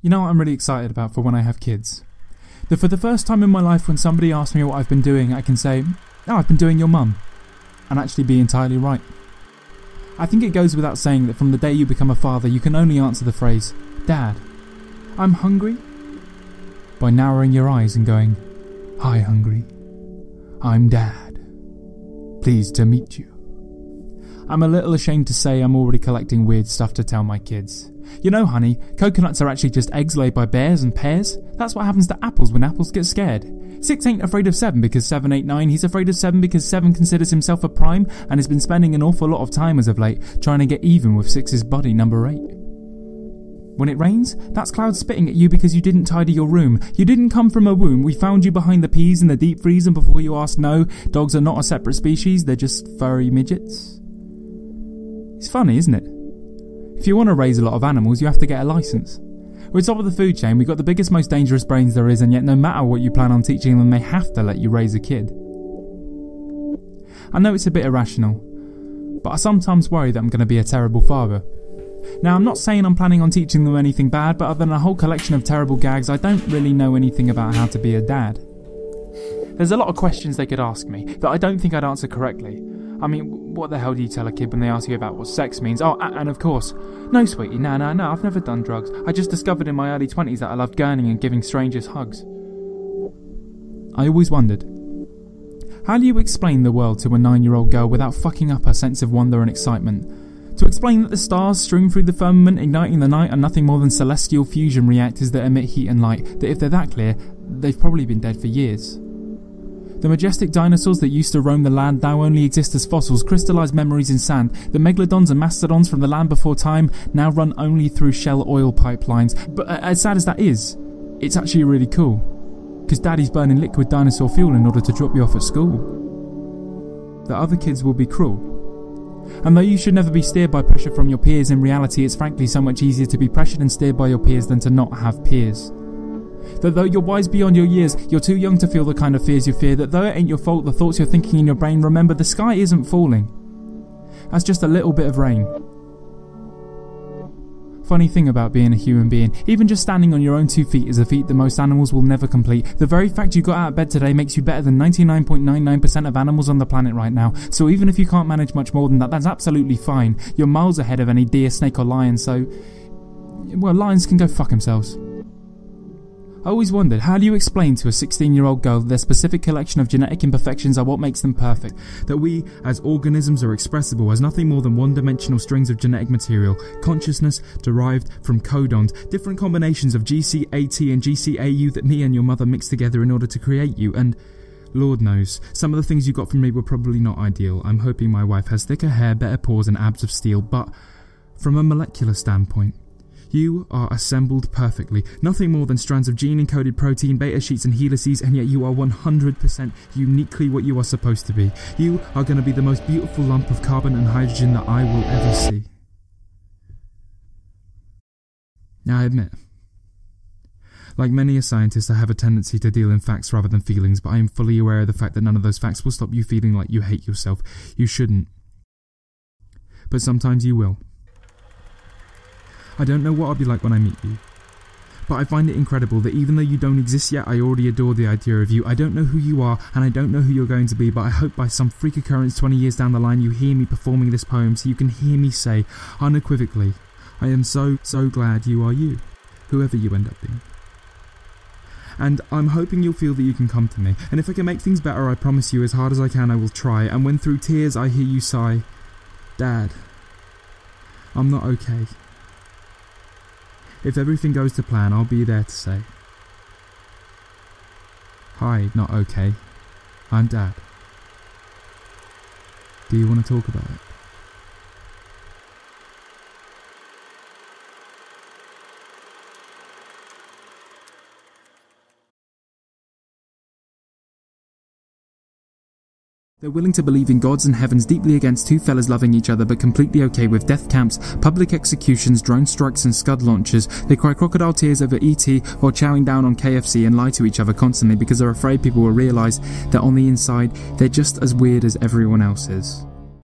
You know what I'm really excited about for when I have kids? That for the first time in my life when somebody asks me what I've been doing, I can say, "Oh, I've been doing your mum," and actually be entirely right. I think it goes without saying that from the day you become a father, you can only answer the phrase, "Dad, I'm hungry," by narrowing your eyes and going, "Hi, hungry. I'm Dad. Pleased to meet you." I'm a little ashamed to say I'm already collecting weird stuff to tell my kids. You know, honey, coconuts are actually just eggs laid by bears and pears. That's what happens to apples when apples get scared. 6 ain't afraid of 7 because 7 ain't 9. He's afraid of 7 because 7 considers himself a prime and has been spending an awful lot of time as of late trying to get even with 6's buddy number 8. When it rains, that's clouds spitting at you because you didn't tidy your room. You didn't come from a womb. We found you behind the peas in the deep freeze, and before you asked, no, dogs are not a separate species, they're just furry midgets. It's funny, isn't it? If you want to raise a lot of animals, you have to get a license. We're top of the food chain, we've got the biggest, most dangerous brains there is, and yet no matter what you plan on teaching them, they have to let you raise a kid. I know it's a bit irrational, but I sometimes worry that I'm going to be a terrible father. Now, I'm not saying I'm planning on teaching them anything bad, but other than a whole collection of terrible gags, I don't really know anything about how to be a dad. There's a lot of questions they could ask me that I don't think I'd answer correctly. I mean, what the hell do you tell a kid when they ask you about what sex means? Oh, and of course, no sweetie, no, I've never done drugs. I just discovered in my early 20s that I loved gurning and giving strangers hugs. I always wondered, how do you explain the world to a 9-year-old girl without fucking up her sense of wonder and excitement? To explain that the stars strewn through the firmament igniting the night are nothing more than celestial fusion reactors that emit heat and light, that if they're that clear, they've probably been dead for years. The majestic dinosaurs that used to roam the land now only exist as fossils, crystallized memories in sand. The megalodons and mastodons from the land before time now run only through Shell oil pipelines. But as sad as that is, it's actually really cool. Because Daddy's burning liquid dinosaur fuel in order to drop you off at school. The other kids will be cruel. And though you should never be steered by pressure from your peers, in reality it's frankly so much easier to be pressured and steered by your peers than to not have peers. That though you're wise beyond your years, you're too young to feel the kind of fears you fear. That though it ain't your fault the thoughts you're thinking in your brain, remember the sky isn't falling. That's just a little bit of rain. Funny thing about being a human being, even just standing on your own 2 feet is a feat that most animals will never complete. The very fact you got out of bed today makes you better than 99.99% of animals on the planet right now. So even if you can't manage much more than that, that's absolutely fine. You're miles ahead of any deer, snake or lion, so... well, lions can go fuck themselves. I always wondered, how do you explain to a 16-year-old girl that their specific collection of genetic imperfections are what makes them perfect? That we, as organisms, are expressible as nothing more than one-dimensional strings of genetic material, consciousness derived from codons, different combinations of GCAT and GCAU that me and your mother mixed together in order to create you, and... Lord knows, some of the things you got from me were probably not ideal. I'm hoping my wife has thicker hair, better pores and abs of steel, but from a molecular standpoint, you are assembled perfectly, nothing more than strands of gene-encoded protein, beta sheets and helices, and yet you are 100% uniquely what you are supposed to be. You are going to be the most beautiful lump of carbon and hydrogen that I will ever see. Now I admit, like many a scientist, I have a tendency to deal in facts rather than feelings, but I am fully aware of the fact that none of those facts will stop you feeling like you hate yourself. You shouldn't. But sometimes you will. I don't know what I'll be like when I meet you, but I find it incredible that even though you don't exist yet, I already adore the idea of you. I don't know who you are, and I don't know who you're going to be, but I hope by some freak occurrence 20 years down the line you hear me performing this poem so you can hear me say, unequivocally, I am so glad you are you, whoever you end up being. And I'm hoping you'll feel that you can come to me, and if I can make things better, I promise you as hard as I can I will try, and when through tears I hear you sigh, Dad, I'm not okay. If everything goes to plan, I'll be there to say, hi, not okay, I'm Dad. Do you want to talk about it? They're willing to believe in gods and heavens deeply against two fellas loving each other but completely okay with death camps, public executions, drone strikes and scud launches. They cry crocodile tears over E.T. or chowing down on KFC and lie to each other constantly because they're afraid people will realise that on the inside they're just as weird as everyone else is.